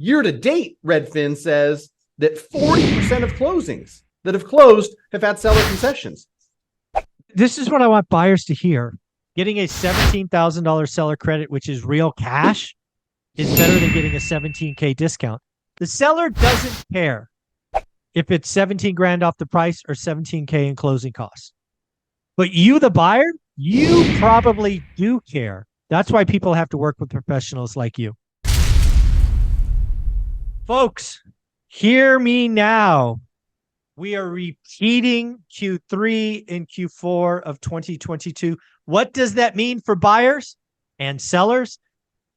Year to date, Redfin says that 40% of closings that have closed have had seller concessions. This is what I want buyers to hear. Getting a $17,000 seller credit, which is real cash, is better than getting a $17K discount. The seller doesn't care if it's 17 grand off the price or 17K in closing costs. But you, the buyer, you probably do care. That's why people have to work with professionals like you. Folks, hear me now. We are repeating Q3 and Q4 of 2022. What does that mean for buyers and sellers?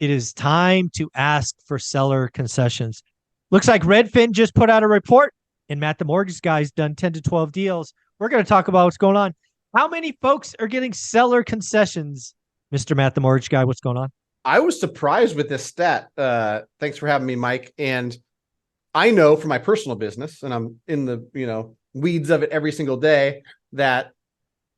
It is time to ask for seller concessions. Looks like Redfin just put out a report, and Matt the Mortgage Guy's done 10 to 12 deals. We're going to talk about what's going on. How many folks are getting seller concessions? Mr. Matt the Mortgage Guy, what's going on? I was surprised with this stat. Thanks for having me, Mike. And I know from my personal business, and I'm in the weeds of it every single day, that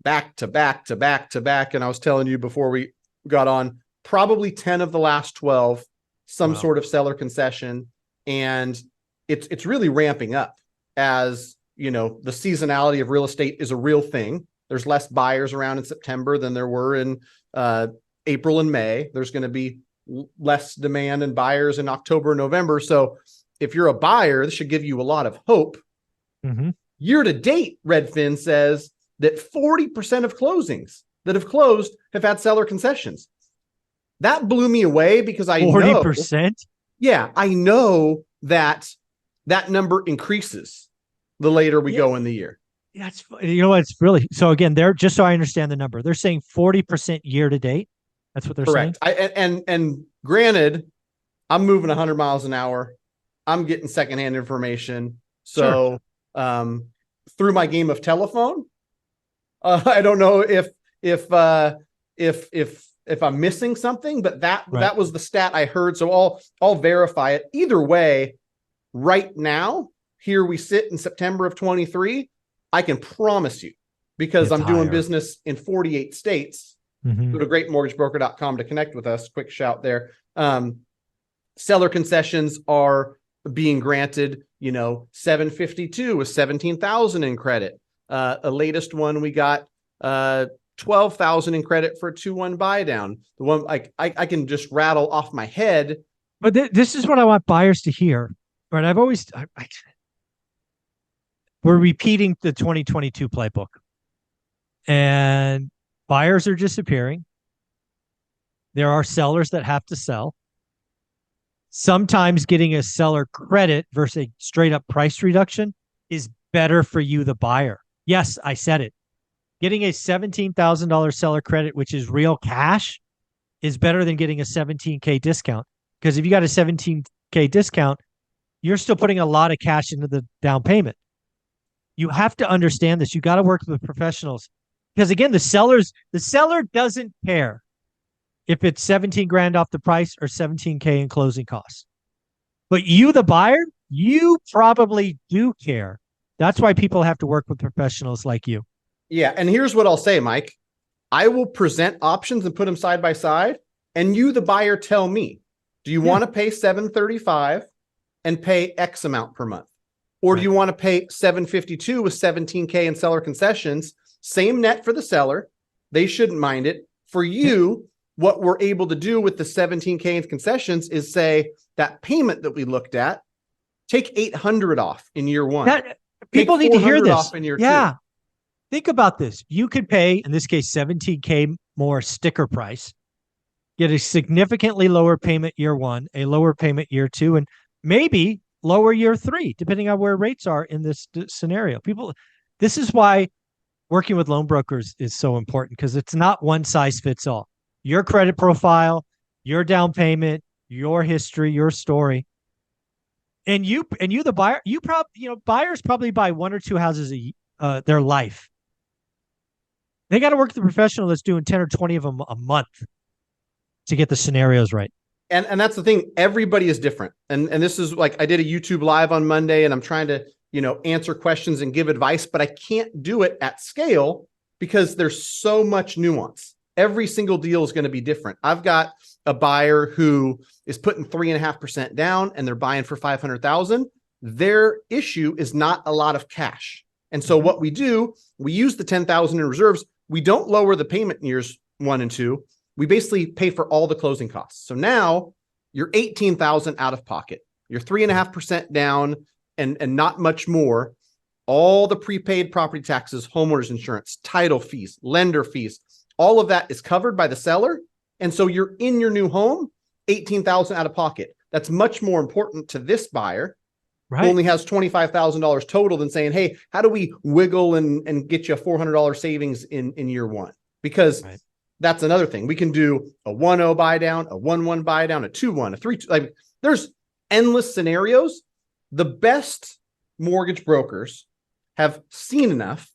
back to back to back to back. And I was telling you before we got on, probably 10 of the last 12, some sort of seller concession. And it's really ramping up as, the seasonality of real estate is a real thing. There's less buyers around in September than there were in April and May. There's going to be less demand and buyers in October and November. So if you're a buyer, this should give you a lot of hope. Mm-hmm. Year to date, Redfin says that 40% of closings that have closed have had seller concessions. That blew me away because I 40%? Yeah, I know that number increases the later we go in the year. That's, it's really, so again, they're, just so I understand the number, they're saying 40% year to date. That's what they're saying. And granted, I'm moving 100 miles an hour. I'm getting secondhand information. So, through my game of telephone, I don't know if I'm missing something, but that was the stat I heard. So I'll verify it. Either way, right now, here we sit in September of 23. I can promise you, because I'm doing business in 48 states. Mm-hmm. Go to greatmortgagebroker.com to connect with us. Quick shout there. Seller concessions are being granted, 752 with 17,000 in credit. The latest one we got 12,000 in credit for a 2-1 buy down. The one I can just rattle off my head. But this is what I want buyers to hear. Right? I've always we're repeating the 2022 playbook, and buyers are disappearing. There are sellers that have to sell. Sometimes getting a seller credit versus a straight up price reduction is better for you, the buyer. Yes, I said it. Getting a $17,000 seller credit, which is real cash, is better than getting a $17K discount. Because if you got a $17K discount, you're still putting a lot of cash into the down payment. You have to understand this. You got to work with professionals. Because again, the seller doesn't care if it's 17 grand off the price or 17K in closing costs. But you, the buyer, you probably do care. That's why people have to work with professionals like you. Yeah. And here's what I'll say, Mike. I will present options and put them side by side. And you, the buyer, tell me, do you want to pay $735 and pay X amount per month? Or do you want to pay $752 with 17K in seller concessions? Same net for the seller. They shouldn't mind it. For you, what we're able to do with the 17K in concessions is say that payment that we looked at, take $800 off in year one. People need to hear this. Off in year two. Think about this. You could pay, in this case, 17K more sticker price, get a significantly lower payment year one, a lower payment year two, and maybe lower year three, depending on where rates are in this scenario. This is why working with loan brokers is so important, because it's not one size fits all. Your credit profile, your down payment, your history, your story. And you, the buyer, buyers probably buy 1 or 2 houses their life. They got to work with a professional that's doing 10 or 20 of them a month to get the scenarios right. And that's the thing. Everybody is different. And this is like, I did a YouTube live on Monday, and I'm trying to, answer questions and give advice, but I can't do it at scale because there's so much nuance. every single deal is going to be different. I've got a buyer who is putting 3.5% down and they're buying for 500,000. Their issue is not a lot of cash. And so what we do, we use the 10,000 in reserves. We don't lower the payment in years 1 and 2. We basically pay for all the closing costs. So now you're 18,000 out of pocket. You're 3.5% down and not much more. All the prepaid property taxes, homeowners insurance, title fees, lender fees, all of that is covered by the seller. And so you're in your new home, 18,000 out of pocket. That's much more important to this buyer, Right. who only has $25,000 total, than saying, hey, how do we wiggle and get you a $400 savings in year 1? Because that's another thing. We can do a 1-0 buy down, a 1-1 buy down, a 2-1, a 3-2. Like, there's endless scenarios. The best mortgage brokers have seen enough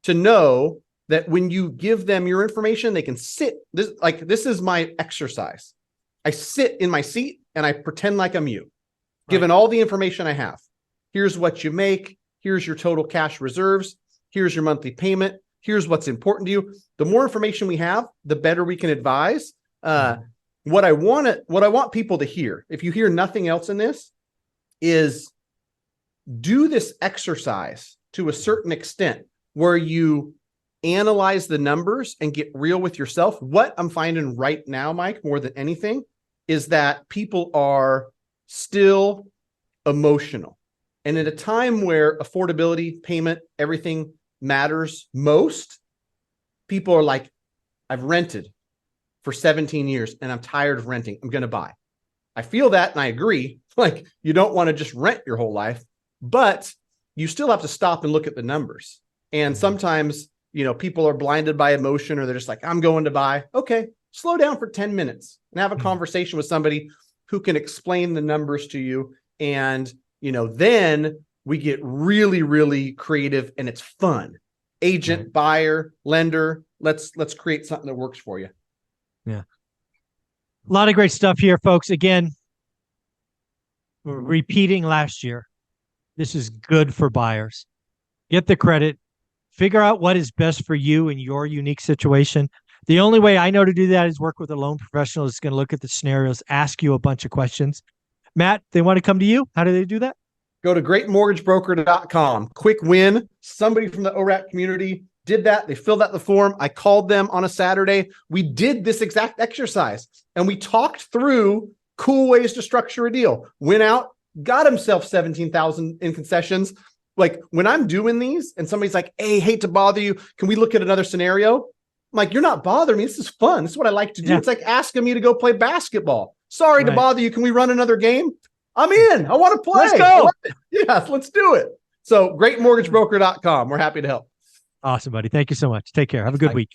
to know that when you give them your information, they can sit. This is my exercise. I sit in my seat and I pretend like I'm you, given all the information I have. Here's what you make. Here's your total cash reserves. Here's your monthly payment. Here's what's important to you. The more information we have, the better we can advise. What I want people to hear, if you hear nothing else in this, is do this exercise to a certain extent where you analyze the numbers and get real with yourself. What I'm finding right now, Mike, more than anything, is that people are still emotional. And at a time where affordability, payment, everything matters most, people are like, I've rented for 17 years and I'm tired of renting. I'm going to buy. I feel that and I agree. Like, you don't want to just rent your whole life, but you still have to stop and look at the numbers. And sometimes, people are blinded by emotion, or they're just like, I'm going to buy. Okay, slow down for 10 minutes and have a conversation with somebody who can explain the numbers to you. And, then we get really, really creative and it's fun. Agent, buyer, lender, let's create something that works for you. Yeah. A lot of great stuff here, folks. Again, repeating last year, this is good for buyers. Get the credit, figure out what is best for you in your unique situation. The only way I know to do that is work with a loan professional that's going to look at the scenarios, ask you a bunch of questions. Matt, they want to come to you. How do they do that? Go to greatmortgagebroker.com. Quick win. Somebody from the ORaaT community did that. They filled out the form. I called them on a Saturday. We did this exact exercise and we talked through cool ways to structure a deal. Went out, got himself 17,000 in concessions. Like, when I'm doing these and somebody's like, hey, hate to bother you, can we look at another scenario? I'm like, you're not bothering me. This is fun. This is what I like to do. Yeah. It's like asking me to go play basketball. Sorry to bother you. Can we run another game? I'm in. I want to play. Let's go. Yes, let's do it. So greatmortgagebroker.com. We're happy to help. Awesome, buddy. Thank you so much. Take care. Have a good week.